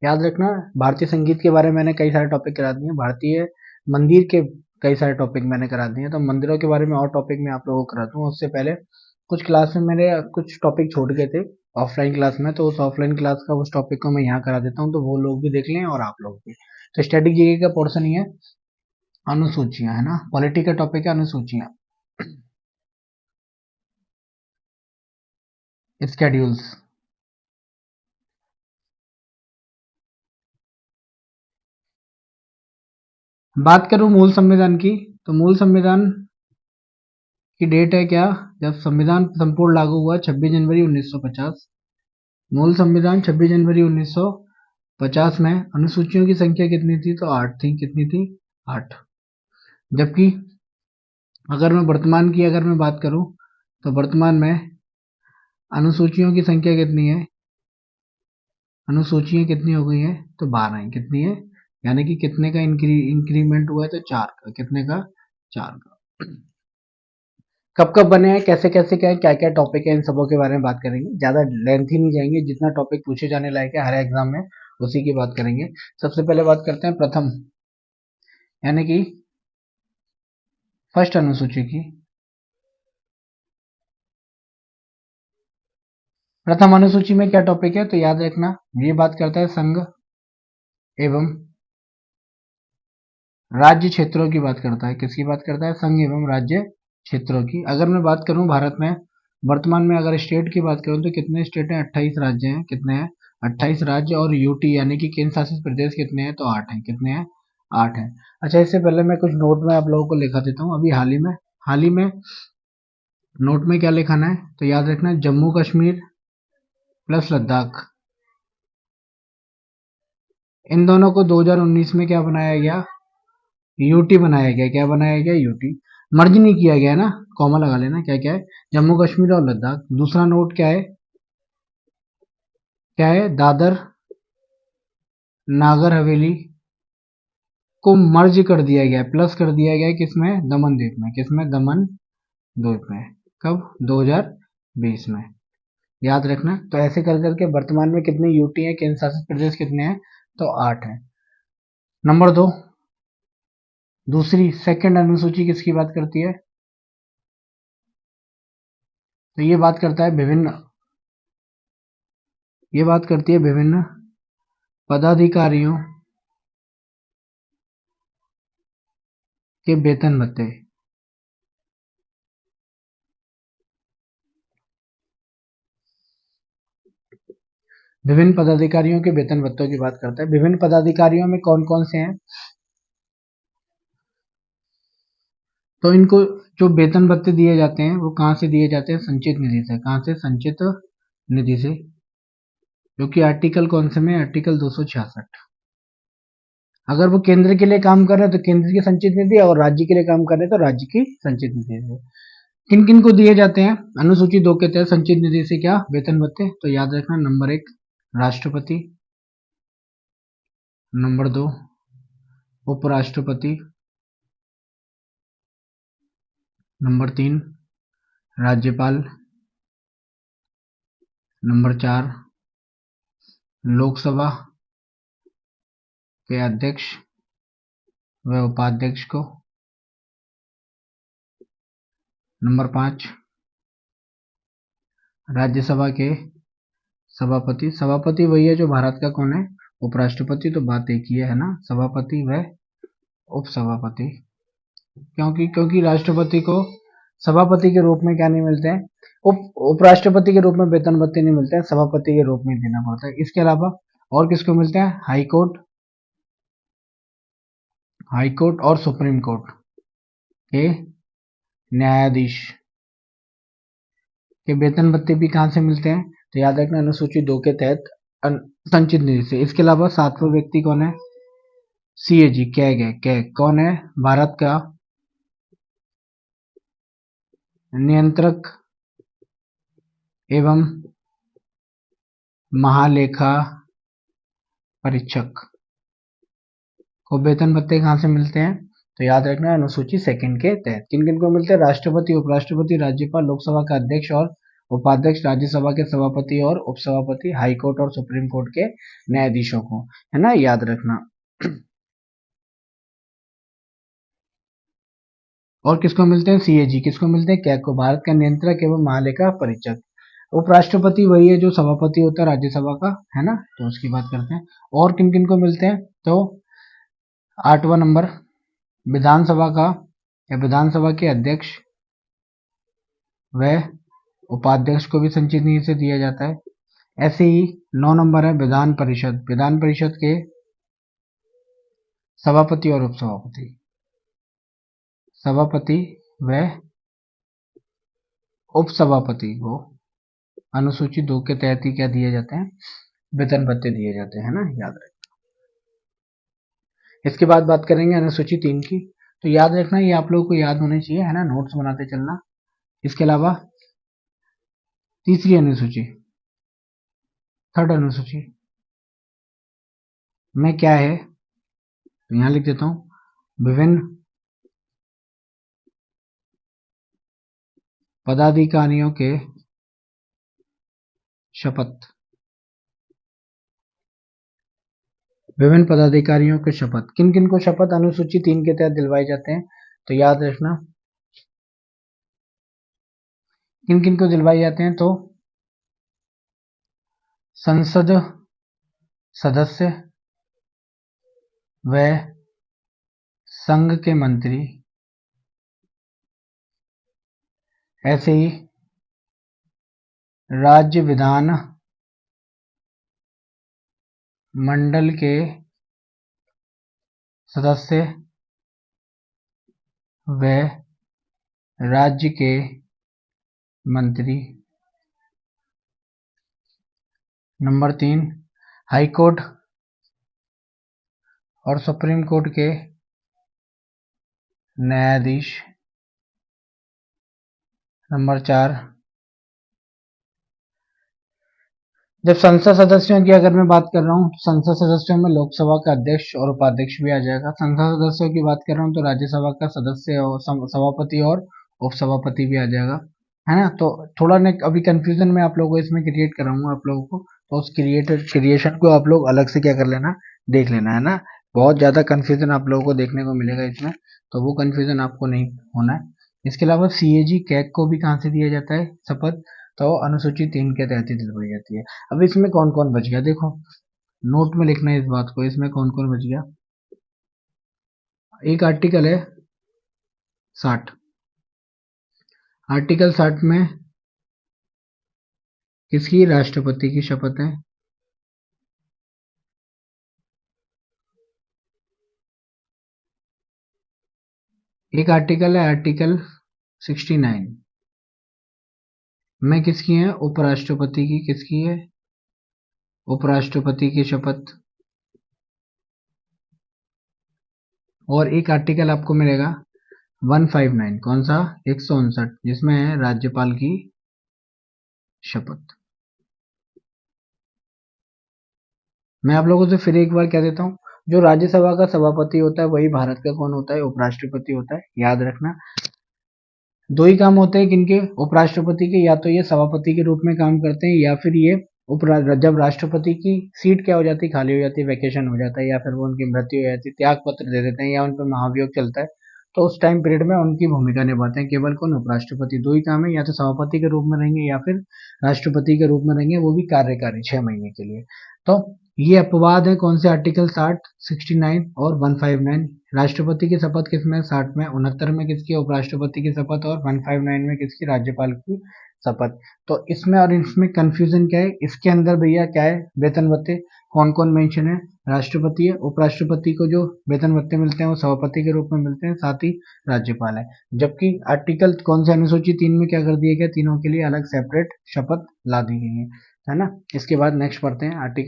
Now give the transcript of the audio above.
याद रखना, भारतीय संगीत के बारे में मैंने कई सारे टॉपिक करा दिए हैं, भारतीय मंदिर के कई सारे टॉपिक मैंने करा दिए हैं, तो मंदिरों के बारे में और टॉपिक मैं आप लोगों को कराता हूँ। उससे पहले कुछ क्लास में मेरे कुछ टॉपिक छूट गए थे ऑफलाइन क्लास में, तो उस ऑफलाइन क्लास का उस टॉपिक को मैं यहाँ करा देता हूँ, तो वो लोग भी देख लें और आप लोग भी। तो स्टैटिक जीके का पोर्शन ही है अनुसूचियां, है ना, पॉलिटी का टॉपिक है अनुसूचियां, स्केड्यूल्स। बात करूं मूल संविधान की, तो मूल संविधान की डेट है क्या, जब संविधान संपूर्ण लागू हुआ 26 जनवरी 1950। मूल संविधान 26 जनवरी 1950 में अनुसूचियों की संख्या कितनी थी, तो 8 थी। कितनी थी, 8। जबकि अगर मैं वर्तमान की अगर मैं बात करूं, तो वर्तमान में अनुसूचियों की संख्या कितनी है, अनुसूचियां कितनी हो गई हैं, तो 12 है। कितनी है, यानी कि कितने का इंक्रीमेंट हुआ है, तो 4 का। कितने का, 4 का। कब कब बने हैं, कैसे कैसे क्या क्या टॉपिक है, इन सबों के बारे में बात करेंगे। ज्यादा लेंथी नहीं जाएंगे, जितना टॉपिक पूछे जाने लायक है हर एग्जाम में उसी की बात करेंगे। सबसे पहले बात करते हैं प्रथम, यानी कि फर्स्ट अनुसूची की। प्रथम अनुसूची में क्या टॉपिक है, तो याद रखना, ये बात करता है संघ एवं राज्य क्षेत्रों की बात करता है। किसकी बात करता है, संघ एवं राज्य क्षेत्रों की। अगर मैं बात करूं भारत में वर्तमान में अगर स्टेट की बात करूं, तो कितने स्टेट हैं, 28 राज्य हैं। कितने हैं, 28 राज्य। और यूटी यानी कि केंद्र शासित प्रदेश कितने हैं, तो 8 हैं। कितने हैं, 8 हैं। अच्छा, इससे पहले मैं कुछ नोट में आप लोगों को लिखा देता हूँ। अभी हाल ही में नोट में क्या लिखाना है, तो याद रखना, जम्मू कश्मीर प्लस लद्दाख, इन दोनों को 2019 में क्या बनाया गया, यूटी बनाया गया। क्या बनाया गया, यूटी। मर्ज नहीं किया गया ना, कॉमा लगा लेना। क्या क्या है, जम्मू कश्मीर और लद्दाख। दूसरा नोट क्या है, क्या है, दादर नागर हवेली को मर्ज कर दिया गया, प्लस कर दिया गया किसमें, दमन द्वीप में। किसमें, दमन द्वीप में। कब, 2020 में। याद रखना। तो ऐसे कर करके वर्तमान में कितने यूटी है, केंद्र शासित प्रदेश कितने हैं, तो 8 है। नंबर 2, दूसरी सेकंड अनुसूची किसकी बात करती है, तो ये बात करती है विभिन्न पदाधिकारियों के वेतन भत्ते। विभिन्न पदाधिकारियों के वेतन भत्तों की बात करता है। विभिन्न पदाधिकारियों में कौन कौन से हैं, तो इनको जो वेतन भत्ते दिए जाते हैं वो कहाँ से दिए जाते हैं, संचित निधि से। कहाँ से, संचित निधि से। जो कि आर्टिकल कौन से में, आर्टिकल 266। अगर वो केंद्र के लिए काम कर रहे हैं तो केंद्र की संचित निधि, और राज्य के लिए काम कर रहे हैं तो राज्य की संचित निधि से। किन किन को दिए जाते हैं अनुसूची 2 के तहत संचित निधि से क्या, वेतन भत्ते, तो याद रखना, नंबर 1 राष्ट्रपति, नंबर 2 उपराष्ट्रपति, नंबर 3 राज्यपाल, नंबर 4 लोकसभा के अध्यक्ष व उपाध्यक्ष को, नंबर 5 राज्यसभा के सभापति। सभापति वही है जो भारत का कौन है, उपराष्ट्रपति। तो बात एक ही है ना, सभापति व उपसभापति। क्योंकि क्योंकि राष्ट्रपति को सभापति के रूप में क्या नहीं मिलते हैं, उपराष्ट्रपति के रूप में वेतन भत्ते नहीं मिलते हैं, सभापति के रूप में देना पड़ता है। इसके अलावा और किसको मिलते हैं, हाई कोर्ट और सुप्रीम कोर्ट के न्यायाधीश के वेतन भत्ते भी कहाँ से मिलते हैं, तो याद रखना, अनुसूची 2 के तहत संचित निधि से। इसके अलावा 7वां व्यक्ति कौन है, सीएजी, कैग है। कैग कौन है, भारत का नियंत्रक एवं महालेखा परीक्षक को वेतन भत्ते कहाँ से मिलते हैं, तो याद रखना, अनुसूची 2 के तहत। किन किन को मिलते हैं, राष्ट्रपति, उपराष्ट्रपति, राज्यपाल, लोकसभा का अध्यक्ष और उपाध्यक्ष राज्यसभा के सभापति और उपसभापति, हाई कोर्ट और सुप्रीम कोर्ट के न्यायाधीशों को, है ना, याद रखना। और किसको मिलते हैं? सीएजी। किसको मिलते हैं? कैग को, भारत का नियंत्रक एवं महालेखा परीक्षक। उपराष्ट्रपति वही है जो सभापति होता है राज्यसभा का, है ना, तो उसकी बात करते हैं। और किन किन को मिलते हैं? तो 8वां नंबर विधानसभा का या विधानसभा के अध्यक्ष व उपाध्यक्ष को भी संचित से दिया जाता है। ऐसे ही 9 नंबर है विधान परिषद। विधान परिषद के सभापति और उपसभापति, सभापति व उपसभापति को अनुसूची 2 के तहत ही क्या दिए जाते हैं? वेतन भत्ते दिए जाते हैं ना, याद रखना। इसके बाद बात करेंगे अनुसूची 3 की। तो याद रखना, ये आप लोगों को याद होने चाहिए, है ना, नोट्स बनाते चलना। इसके अलावा तीसरी अनुसूची, थर्ड अनुसूची में क्या है, तो यहां लिख देता हूं, विभिन्न पदाधिकारियों के शपथ। विभिन्न पदाधिकारियों के शपथ। किन किन को शपथ अनुसूची 3 के तहत दिलवाए जाते हैं? तो याद रखना, किन किन को दिलवाए जाते हैं? तो संसद सदस्य व संघ के मंत्री, ऐसे ही राज्य विधान मंडल के सदस्य व राज्य के मंत्री। नंबर 3 हाई कोर्ट और सुप्रीम कोर्ट के न्यायाधीश। नंबर 4 जब संसद सदस्यों की अगर मैं बात कर रहा हूँ तो संसद सदस्यों में लोकसभा का अध्यक्ष और उपाध्यक्ष भी आ जाएगा। संसद सदस्यों की बात कर रहा हूँ तो राज्यसभा का सदस्य और सभापति और उपसभापति भी आ जाएगा, है ना। तो थोड़ा ने अभी कंफ्यूजन में आप लोगों को इसमें क्रिएट कराऊंगा आप लोगों को, तो उस क्रिएशन को आप लोग अलग से क्या कर लेना, देख लेना, है ना। बहुत ज्यादा कंफ्यूजन आप लोगों को देखने को मिलेगा इसमें, तो वो कंफ्यूजन आपको नहीं होना है। इसके अलावा सीएजी कैग को भी कहाँ से दिया जाता है शपथ? तो अनुसूची 3 के तहत ही दिलवाई जाती है। अब इसमें कौन कौन बच गया, देखो नोट में लिखना है इस बात को, इसमें कौन कौन बच गया। एक आर्टिकल है 60, आर्टिकल 60 में किसकी? राष्ट्रपति की शपथ है। एक आर्टिकल है आर्टिकल 69 में किसकी है? उपराष्ट्रपति की। किसकी है? उपराष्ट्रपति की शपथ। और एक आर्टिकल आपको मिलेगा 159, कौन सा? 159, जिसमें है राज्यपाल की शपथ। मैं आप लोगों से फिर एक बार कह देता हूँ, जो राज्यसभा का सभापति होता है वही भारत का कौन होता है? उपराष्ट्रपति होता है, याद रखना। दो ही काम होते हैं किनके? उपराष्ट्रपति के, या तो ये सभापति के रूप में काम करते हैं या फिर ये जब राष्ट्रपति की सीट क्या हो जाती है? खाली हो जाती है, वैकेशन हो जाता है, या फिर वो उनकी मृत्यु हो जाती है, त्याग पत्र दे देते हैं, या उन पर महाभियोग चलता है, तो उस टाइम पीरियड में उनकी भूमिका निभाते हैं केवल कौन? उपराष्ट्रपति। दो ही काम है, या तो सभापति के रूप में रहेंगे या फिर राष्ट्रपति के रूप में रहेंगे, वो भी कार्यकारी 6 महीने के लिए। तो ये अपवाद है कौन से? आर्टिकल 60, 69 और 159। राष्ट्रपति की शपथ किसमें? 60 में। 69 में किसकी? उपराष्ट्रपति की शपथ। और 159 में किसकी? राज्यपाल की शपथ। तो इसमें और इसमें कंफ्यूजन क्या है? इसके अंदर भैया क्या है? वेतन भत्ते कौन कौन मेंशन है? राष्ट्रपति है। उपराष्ट्रपति को जो वेतन भत्ते मिलते हैं वो सभापति के रूप में मिलते हैं, साथ ही राज्यपाल है। जबकि आर्टिकल कौन से? अनुसूची 3 में क्या कर दिया गया? तीनों के लिए अलग सेपरेट शपथ ला दी गई है ना। इसके बाद नेक्स्ट पढ़ते हैं आर्टिकल